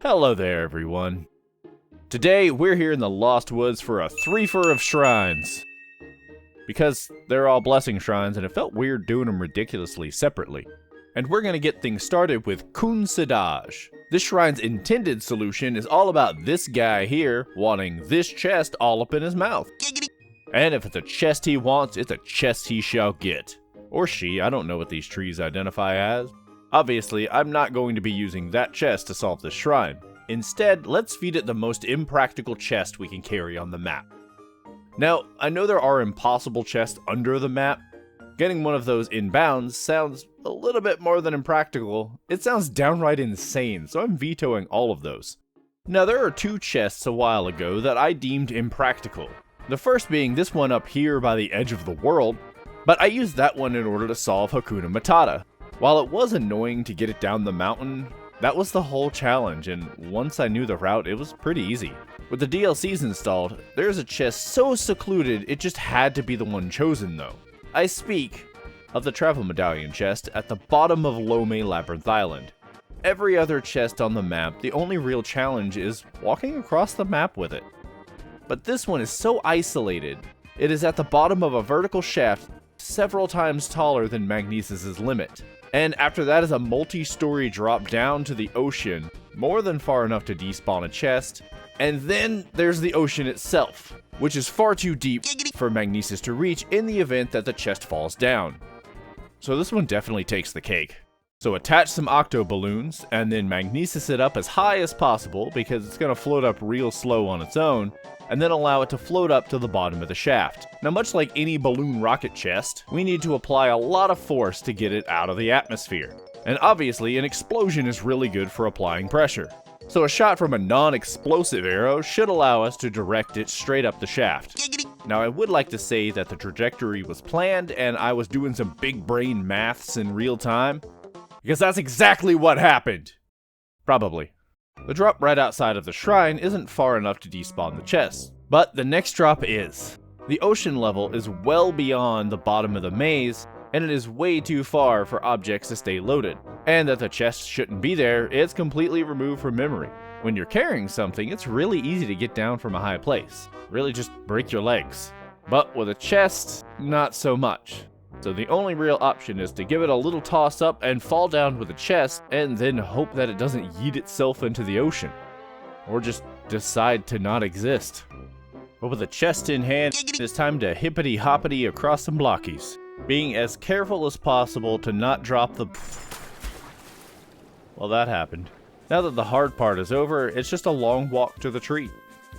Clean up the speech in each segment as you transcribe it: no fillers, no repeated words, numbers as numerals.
Hello there, everyone. Today, we're here in the Lost Woods for a threefer of shrines. Because they're all blessing shrines, and it felt weird doing them ridiculously separately. And we're gonna get things started with Kuhn Sidajj. This shrine's intended solution is all about this guy here wanting this chest all up in his mouth. And if it's a chest he wants, it's a chest he shall get. Or she, I don't know what these trees identify as. Obviously, I'm not going to be using that chest to solve this shrine. Instead, let's feed it the most impractical chest we can carry on the map. Now, I know there are impossible chests under the map. Getting one of those in bounds sounds a little bit more than impractical. It sounds downright insane, so I'm vetoing all of those. Now, there are two chests a while ago that I deemed impractical. The first being this one up here by the edge of the world, but I used that one in order to solve Hakuna Matata. While it was annoying to get it down the mountain, that was the whole challenge, and once I knew the route, it was pretty easy. With the DLCs installed, there's a chest so secluded it just had to be the one chosen though. I speak of the travel medallion chest at the bottom of Lome Labyrinth Island. Every other chest on the map, the only real challenge is walking across the map with it. But this one is so isolated, it is at the bottom of a vertical shaft several times taller than Magnesis' limit. And after that is a multi-story drop down to the ocean, more than far enough to despawn a chest. And then there's the ocean itself, which is far too deep for Magnesis to reach in the event that the chest falls down. So this one definitely takes the cake. So attach some octo balloons, and then Magnesis it up as high as possible because it's going to float up real slow on its own, and then allow it to float up to the bottom of the shaft. Now, much like any balloon rocket chest, we need to apply a lot of force to get it out of the atmosphere. And obviously, an explosion is really good for applying pressure. So a shot from a non-explosive arrow should allow us to direct it straight up the shaft. Now, I would like to say that the trajectory was planned and I was doing some big brain maths in real time, because that's exactly what happened. Probably. The drop right outside of the shrine isn't far enough to despawn the chest, but the next drop is. The ocean level is well beyond the bottom of the maze, and it is way too far for objects to stay loaded. And that the chest shouldn't be there, it's completely removed from memory. When you're carrying something, it's really easy to get down from a high place. Really just break your legs. But with a chest, not so much. So the only real option is to give it a little toss up and fall down with the chest, and then hope that it doesn't yeet itself into the ocean. Or just decide to not exist. But with the chest in hand, it's time to hippity hoppity across some blockies, being as careful as possible to not drop the... Well, that happened. Now that the hard part is over, it's just a long walk to the tree.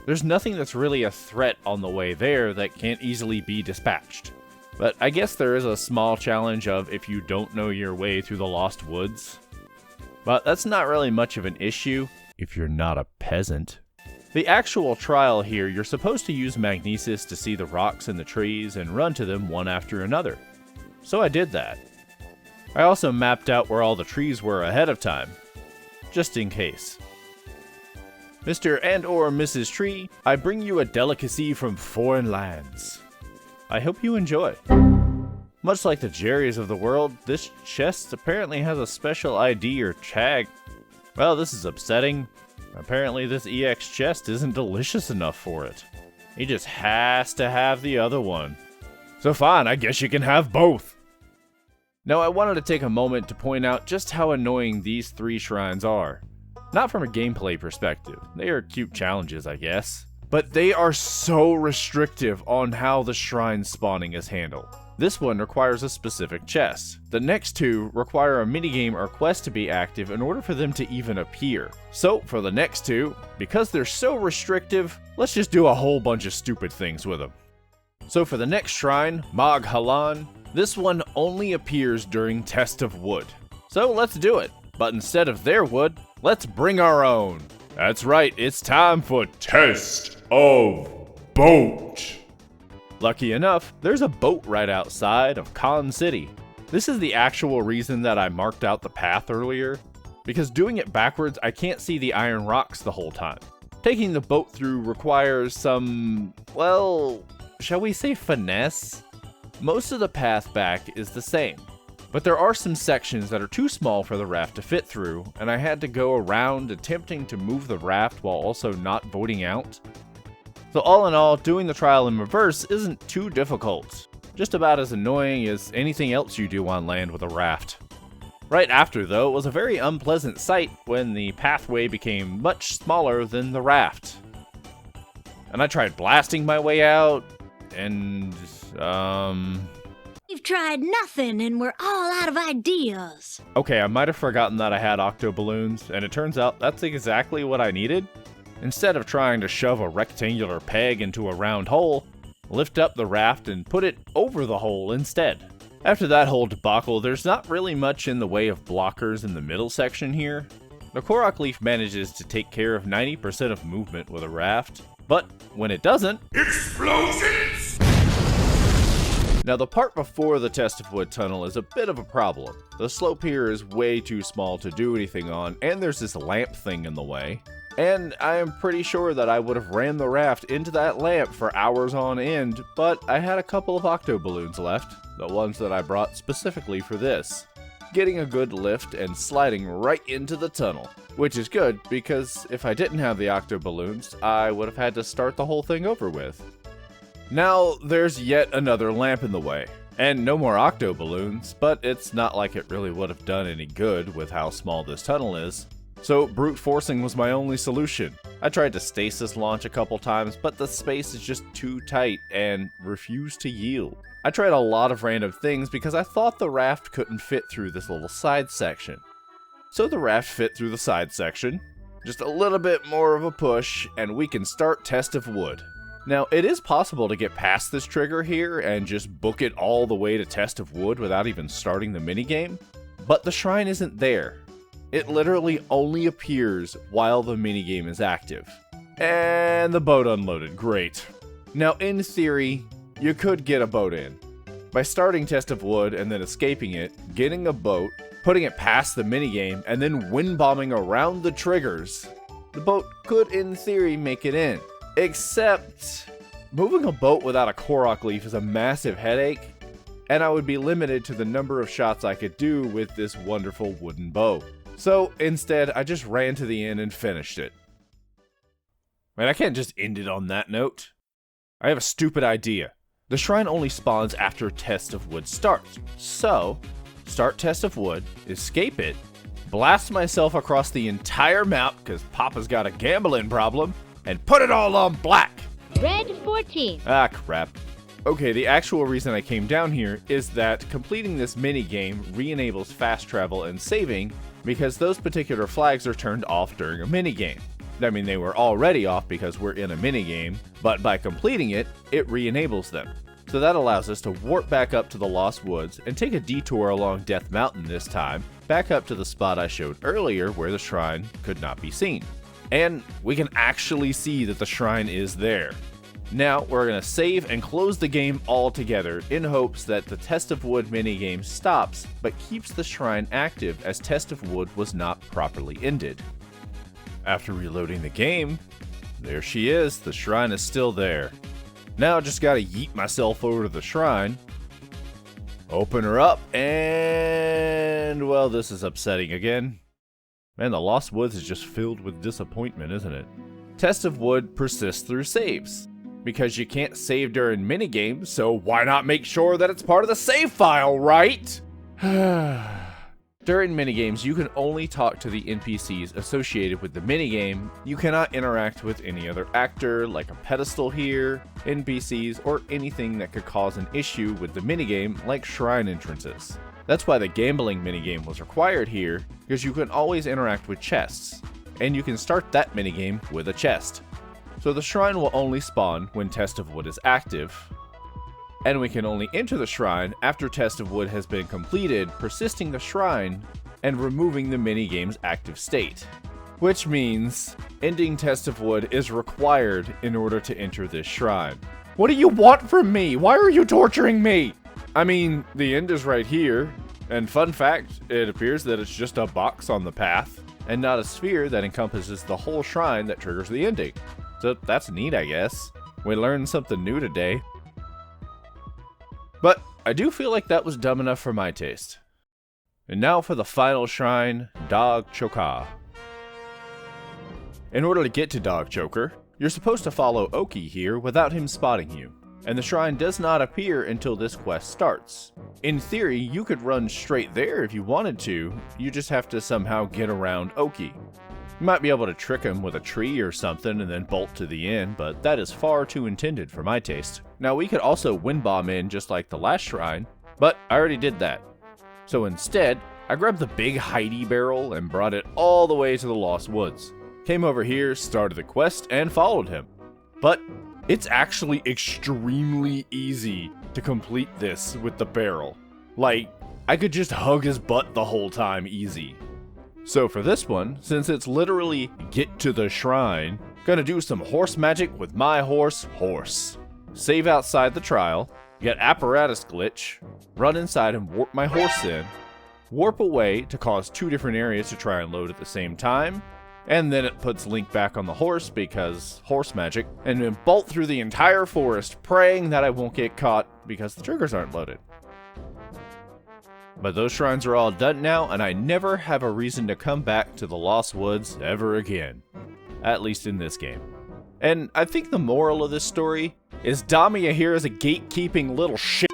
There's nothing that's really a threat on the way there that can't easily be dispatched. But I guess there is a small challenge of if you don't know your way through the Lost Woods. But that's not really much of an issue if you're not a peasant. The actual trial here, you're supposed to use Magnesis to see the rocks and the trees and run to them one after another. So I did that. I also mapped out where all the trees were ahead of time, just in case. Mr. and/or Mrs. Tree, I bring you a delicacy from foreign lands. I hope you enjoy. Much like the Jerrys of the world, this chest apparently has a special ID or tag. Well, this is upsetting. Apparently this EX chest isn't delicious enough for it. He just has to have the other one. So fine, I guess you can have both. Now I wanted to take a moment to point out just how annoying these three shrines are. Not from a gameplay perspective, they are cute challenges I guess. But they are so restrictive on how the shrine spawning is handled. This one requires a specific chest. The next two require a minigame or quest to be active in order for them to even appear. So for the next two, because they're so restrictive, let's just do a whole bunch of stupid things with them. So for the next shrine, Maag Halan, this one only appears during Test of Wood. So let's do it, but instead of their wood, let's bring our own. That's right, it's time for Test of Boat. Lucky enough, there's a boat right outside of Kuhn City. This is the actual reason that I marked out the path earlier, because doing it backwards, I can't see the iron rocks the whole time. Taking the boat through requires some, well, shall we say finesse? Most of the path back is the same. But there are some sections that are too small for the raft to fit through, and I had to go around attempting to move the raft while also not voting out. So all in all, doing the trial in reverse isn't too difficult. Just about as annoying as anything else you do on land with a raft. Right after, though, it was a very unpleasant sight when the pathway became much smaller than the raft. And I tried blasting my way out, and, We've tried nothing and we're all out of ideas. Okay, I might have forgotten that I had octo balloons, and it turns out that's exactly what I needed. Instead of trying to shove a rectangular peg into a round hole, lift up the raft and put it over the hole instead. After that whole debacle, there's not really much in the way of blockers in the middle section here. The Korok leaf manages to take care of 90% of movement with a raft, but when it doesn't, explosions! Now the part before the Test of Wood tunnel is a bit of a problem. The slope here is way too small to do anything on, and there's this lamp thing in the way. And I am pretty sure that I would have ran the raft into that lamp for hours on end, but I had a couple of octo balloons left, the ones that I brought specifically for this. Getting a good lift and sliding right into the tunnel. Which is good, because if I didn't have the octo balloons, I would have had to start the whole thing over with. Now, there's yet another lamp in the way. And no more octo balloons, but it's not like it really would have done any good with how small this tunnel is. So brute forcing was my only solution. I tried to stasis launch a couple times, but the space is just too tight and refused to yield. I tried a lot of random things because I thought the raft couldn't fit through this little side section. So the raft fit through the side section. Just a little bit more of a push, and we can start Test of Wood. Now, it is possible to get past this trigger here and just book it all the way to Test of Wood without even starting the minigame, but the shrine isn't there. It literally only appears while the minigame is active. And the boat unloaded, great. Now in theory, you could get a boat in. By starting Test of Wood and then escaping it, getting a boat, putting it past the minigame, and then wind bombing around the triggers, the boat could in theory make it in. Except, moving a boat without a Korok leaf is a massive headache, and I would be limited to the number of shots I could do with this wonderful wooden bow. So instead, I just ran to the end and finished it. Man, I can't just end it on that note. I have a stupid idea. The shrine only spawns after Test of Wood starts. So, start Test of Wood, escape it, blast myself across the entire map because Papa's got a gambling problem, and put it all on black. Red 14. Ah, crap. Okay, the actual reason I came down here is that completing this minigame re-enables fast travel and saving because those particular flags are turned off during a minigame. I mean, they were already off because we're in a minigame, but by completing it, it re-enables them. So that allows us to warp back up to the Lost Woods and take a detour along Death Mountain this time, back up to the spot I showed earlier where the shrine could not be seen. And we can actually see that the shrine is there. Now, we're going to save and close the game altogether in hopes that the Test of Wood minigame stops, but keeps the shrine active as Test of Wood was not properly ended. After reloading the game, there she is, the shrine is still there. Now I just gotta yeet myself over to the shrine, open her up, and well, this is upsetting again. Man, the Lost Woods is just filled with disappointment, isn't it? Test of Wood persists through saves. Because you can't save during minigames, so why not make sure that it's part of the save file, right? During minigames, you can only talk to the NPCs associated with the minigame. You cannot interact with any other actor, like a pedestal here, NPCs, or anything that could cause an issue with the minigame, like shrine entrances. That's why the gambling minigame was required here, because you can always interact with chests, and you can start that minigame with a chest. So the shrine will only spawn when Test of Wood is active, and we can only enter the shrine after Test of Wood has been completed, persisting the shrine and removing the minigame's active state. Which means ending Test of Wood is required in order to enter this shrine. What do you want from me? Why are you torturing me? I mean, the end is right here, and fun fact, it appears that it's just a box on the path, and not a sphere that encompasses the whole shrine that triggers the ending. So that's neat, I guess. We learned something new today. But I do feel like that was dumb enough for my taste. And now for the final shrine, Daag Chokah. In order to get to Daag Chokah, you're supposed to follow Oki here without him spotting you, and the shrine does not appear until this quest starts. In theory, you could run straight there if you wanted to, you just have to somehow get around Oki. You might be able to trick him with a tree or something and then bolt to the end, but that is far too intended for my taste. Now we could also wind bomb in just like the last shrine, but I already did that. So instead, I grabbed the big Heidi barrel and brought it all the way to the Lost Woods. Came over here, started the quest, and followed him. But it's actually extremely easy to complete this with the barrel. Like, I could just hug his butt the whole time easy. So for this one, since it's literally get to the shrine, gonna do some horse magic with my horse. Save outside the trial, get apparatus glitch, run inside and warp my horse in, warp away to cause 2 different areas to try and load at the same time, and then it puts Link back on the horse because horse magic, and then bolt through the entire forest praying that I won't get caught because the triggers aren't loaded. But those shrines are all done now, and I never have a reason to come back to the Lost Woods ever again. At least in this game. And I think the moral of this story is DAMIA here is a gatekeeping little shit.